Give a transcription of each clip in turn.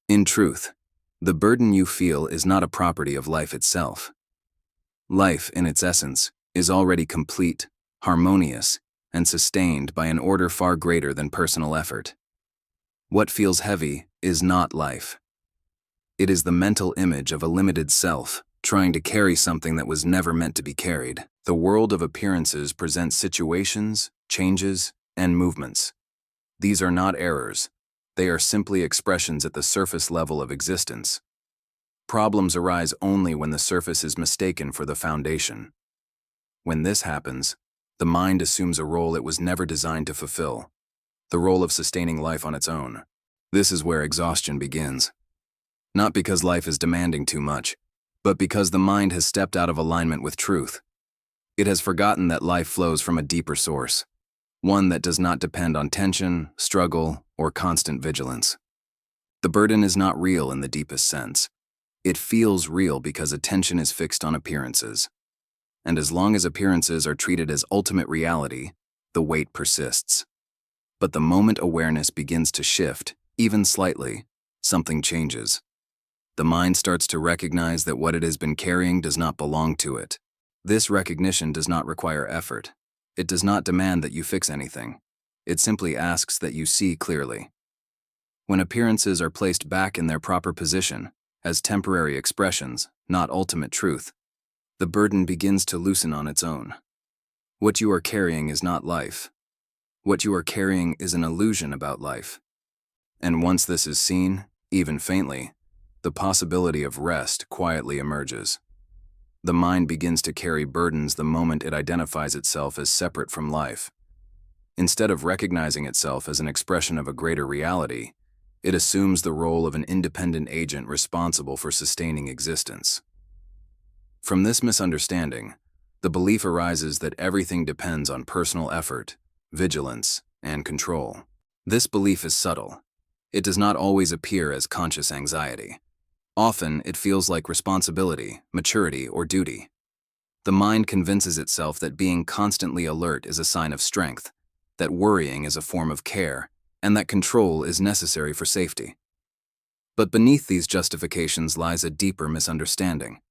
In truth, the burden you feel is not a property of life itself. Life, in its essence, is already complete, harmonious, and sustained by an order far greater than personal effort. What feels heavy is not life. It is the mental image of a limited self, trying to carry something that was never meant to be carried. The world of appearances presents situations, changes, and movements. These are not errors. They are simply expressions at the surface level of existence. Problems arise only when the surface is mistaken for the foundation. When this happens, the mind assumes a role it was never designed to fulfill, the role of sustaining life on its own. This is where exhaustion begins. Not because life is demanding too much, but because the mind has stepped out of alignment with truth. It has forgotten that life flows from a deeper source, one that does not depend on tension, struggle, or constant vigilance. The burden is not real in the deepest sense. It feels real because attention is fixed on appearances. And as long as appearances are treated as ultimate reality, the weight persists. But the moment awareness begins to shift, even slightly, something changes. The mind starts to recognize that what it has been carrying does not belong to it. This recognition does not require effort. It does not demand that you fix anything. It simply asks that you see clearly. When appearances are placed back in their proper position, as temporary expressions, not ultimate truth, the burden begins to loosen on its own. What you are carrying is not life. What you are carrying is an illusion about life. And once this is seen, even faintly, the possibility of rest quietly emerges. The mind begins to carry burdens the moment it identifies itself as separate from life. Instead of recognizing itself as an expression of a greater reality, it assumes the role of an independent agent responsible for sustaining existence. From this misunderstanding, the belief arises that everything depends on personal effort, vigilance, and control. This belief is subtle. It does not always appear as conscious anxiety. Often, it feels like responsibility, maturity, or duty. The mind convinces itself that being constantly alert is a sign of strength, that worrying is a form of care, and that control is necessary for safety. But beneath these justifications lies a deeper misunderstanding.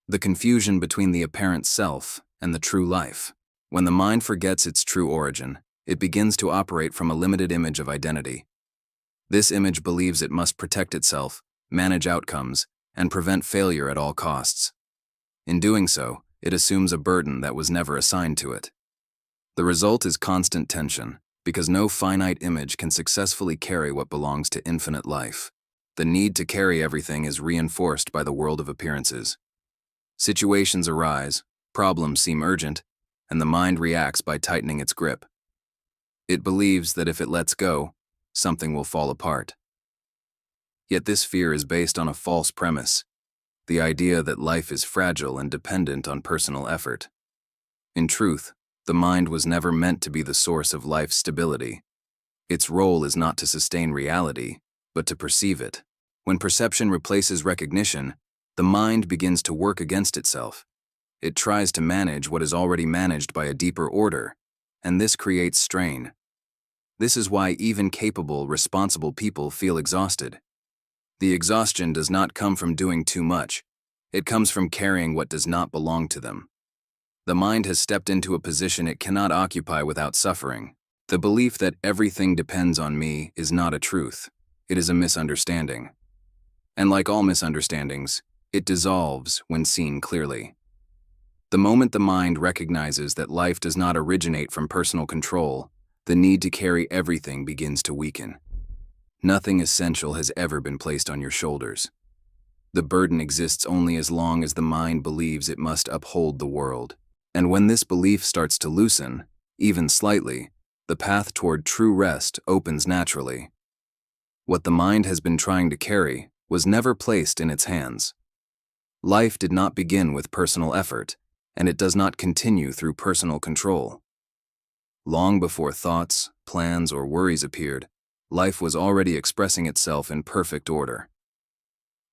The confusion between the apparent self and the true life. When the mind forgets its true origin, it begins to operate from a limited image of identity. This image believes it must protect itself, manage outcomes, and prevent failure at all costs. In doing so, it assumes a burden that was never assigned to it. The result is constant tension, because no finite image can successfully carry what belongs to infinite life. The need to carry everything is reinforced by the world of appearances. Situations arise, problems seem urgent, and the mind reacts by tightening its grip. It believes that if it lets go, something will fall apart. Yet this fear is based on a false premise, the idea that life is fragile and dependent on personal effort. In truth, the mind was never meant to be the source of life's stability. Its role is not to sustain reality, but to perceive it. When perception replaces recognition, the mind begins to work against itself. It tries to manage what is already managed by a deeper order, and this creates strain. This is why even capable, responsible people feel exhausted. The exhaustion does not come from doing too much. It comes from carrying what does not belong to them. The mind has stepped into a position it cannot occupy without suffering. The belief that everything depends on me is not a truth. It is a misunderstanding. And like all misunderstandings, it dissolves when seen clearly. The moment the mind recognizes that life does not originate from personal control, the need to carry everything begins to weaken. Nothing essential has ever been placed on your shoulders. The burden exists only as long as the mind believes it must uphold the world. And when this belief starts to loosen, even slightly, the path toward true rest opens naturally. What the mind has been trying to carry was never placed in its hands. Life did not begin with personal effort, and it does not continue through personal control. Long before thoughts, plans, or worries appeared, life was already expressing itself in perfect order.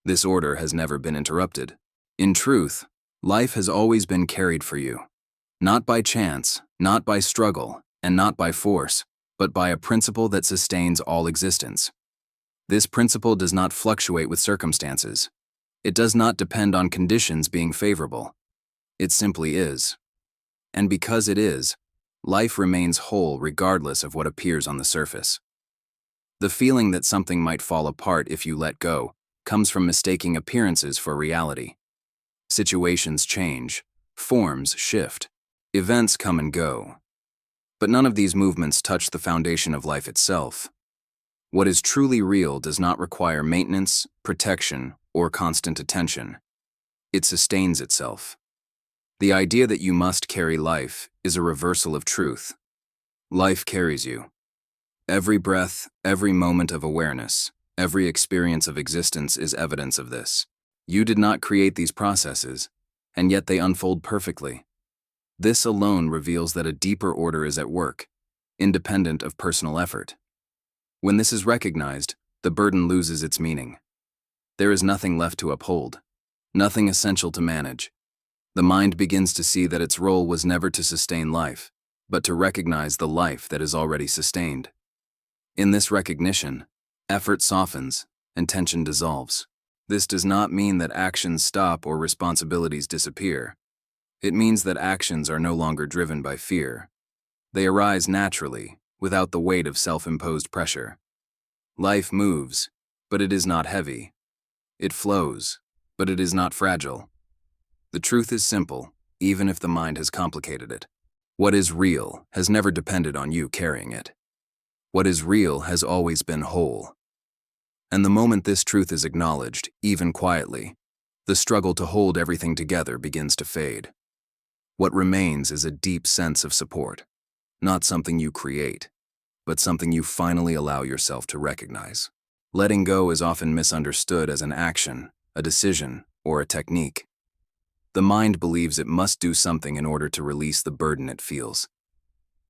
This order has never been interrupted. In truth, life has always been carried for you. Not by chance, not by struggle, and not by force, but by a principle that sustains all existence. This principle does not fluctuate with circumstances. It does not depend on conditions being favorable. It simply is. And because it is, life remains whole regardless of what appears on the surface. The feeling that something might fall apart if you let go comes from mistaking appearances for reality. Situations change, forms shift, events come and go. But none of these movements touch the foundation of life itself. What is truly real does not require maintenance, protection, or constant attention. It sustains itself. The idea that you must carry life is a reversal of truth. Life carries you. Every breath, every moment of awareness, every experience of existence is evidence of this. You did not create these processes, and yet they unfold perfectly. This alone reveals that a deeper order is at work, independent of personal effort. When this is recognized, the burden loses its meaning. There is nothing left to uphold, nothing essential to manage. The mind begins to see that its role was never to sustain life, but to recognize the life that is already sustained. In this recognition, effort softens and tension dissolves. This does not mean that actions stop or responsibilities disappear. It means that actions are no longer driven by fear. They arise naturally, without the weight of self-imposed pressure. Life moves, but it is not heavy. It flows, but it is not fragile. The truth is simple, even if the mind has complicated it. What is real has never depended on you carrying it. What is real has always been whole. And the moment this truth is acknowledged, even quietly, the struggle to hold everything together begins to fade. What remains is a deep sense of support, not something you create, but something you finally allow yourself to recognize. Letting go is often misunderstood as an action, a decision, or a technique. The mind believes it must do something in order to release the burden it feels.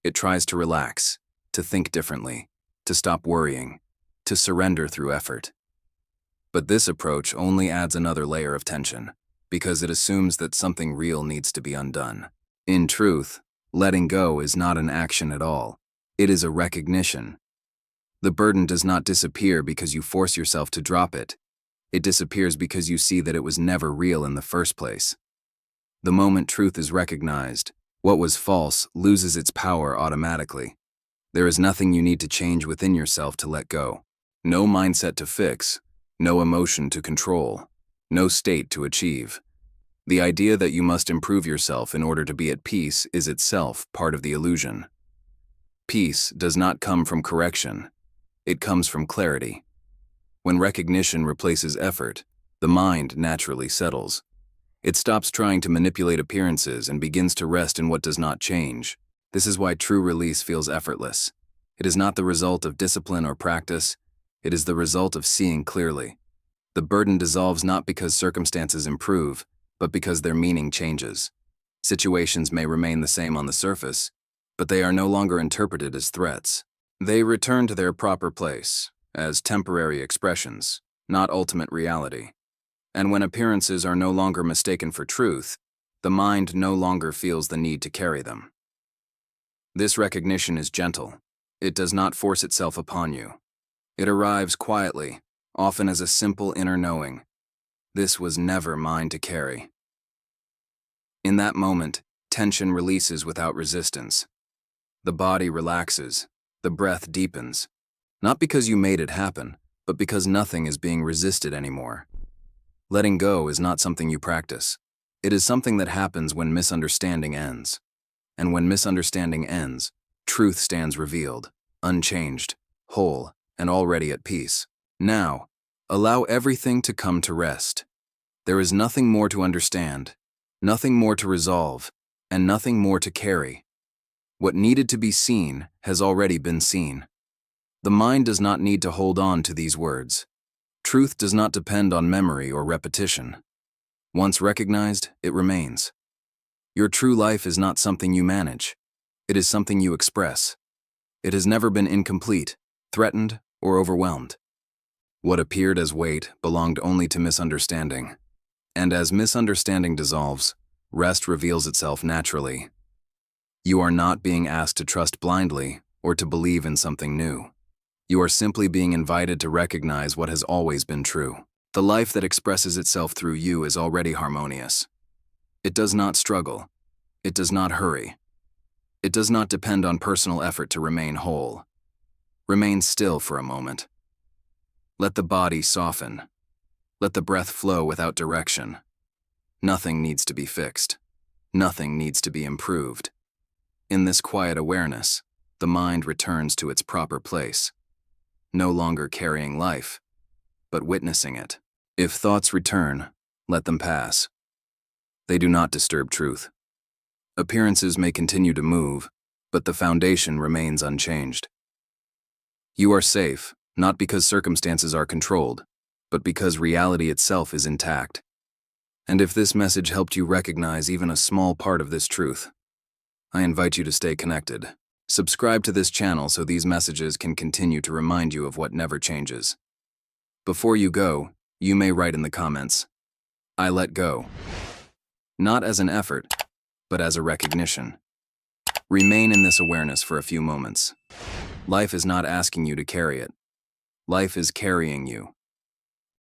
It tries to relax, to think differently, to stop worrying, to surrender through effort. But this approach only adds another layer of tension, because it assumes that something real needs to be undone. In truth, letting go is not an action at all. It is a recognition. The burden does not disappear because you force yourself to drop it. It disappears because you see that it was never real in the first place. The moment truth is recognized, what was false loses its power automatically. There is nothing you need to change within yourself to let go. No mindset to fix, no emotion to control, no state to achieve. The idea that you must improve yourself in order to be at peace is itself part of the illusion. Peace does not come from correction. It comes from clarity. When recognition replaces effort, the mind naturally settles. It stops trying to manipulate appearances and begins to rest in what does not change. This is why true release feels effortless. It is not the result of discipline or practice. It is the result of seeing clearly. The burden dissolves not because circumstances improve, but because their meaning changes. Situations may remain the same on the surface, but they are no longer interpreted as threats. They return to their proper place, as temporary expressions, not ultimate reality. And when appearances are no longer mistaken for truth, the mind no longer feels the need to carry them. This recognition is gentle. It does not force itself upon you. It arrives quietly, often as a simple inner knowing. This was never mine to carry. In that moment, tension releases without resistance. The body relaxes, the breath deepens, not because you made it happen, but because nothing is being resisted anymore. Letting go is not something you practice. It is something that happens when misunderstanding ends. And when misunderstanding ends, truth stands revealed, unchanged, whole, and already at peace. Now, allow everything to come to rest. There is nothing more to understand, nothing more to resolve, and nothing more to carry. What needed to be seen has already been seen. The mind does not need to hold on to these words. Truth does not depend on memory or repetition. Once recognized, it remains. Your true life is not something you manage. It is something you express. It has never been incomplete, threatened, or overwhelmed. What appeared as weight belonged only to misunderstanding. And as misunderstanding dissolves, rest reveals itself naturally. You are not being asked to trust blindly or to believe in something new. You are simply being invited to recognize what has always been true. The life that expresses itself through you is already harmonious. It does not struggle. It does not hurry. It does not depend on personal effort to remain whole. Remain still for a moment. Let the body soften. Let the breath flow without direction. Nothing needs to be fixed. Nothing needs to be improved. In this quiet awareness, the mind returns to its proper place, no longer carrying life, but witnessing it. If thoughts return, let them pass. They do not disturb truth. Appearances may continue to move, but the foundation remains unchanged. You are safe, not because circumstances are controlled, but because reality itself is intact. And if this message helped you recognize even a small part of this truth, I invite you to stay connected. Subscribe to this channel so these messages can continue to remind you of what never changes. Before you go, you may write in the comments, "I let go." Not as an effort, but as a recognition. Remain in this awareness for a few moments. Life is not asking you to carry it. Life is carrying you.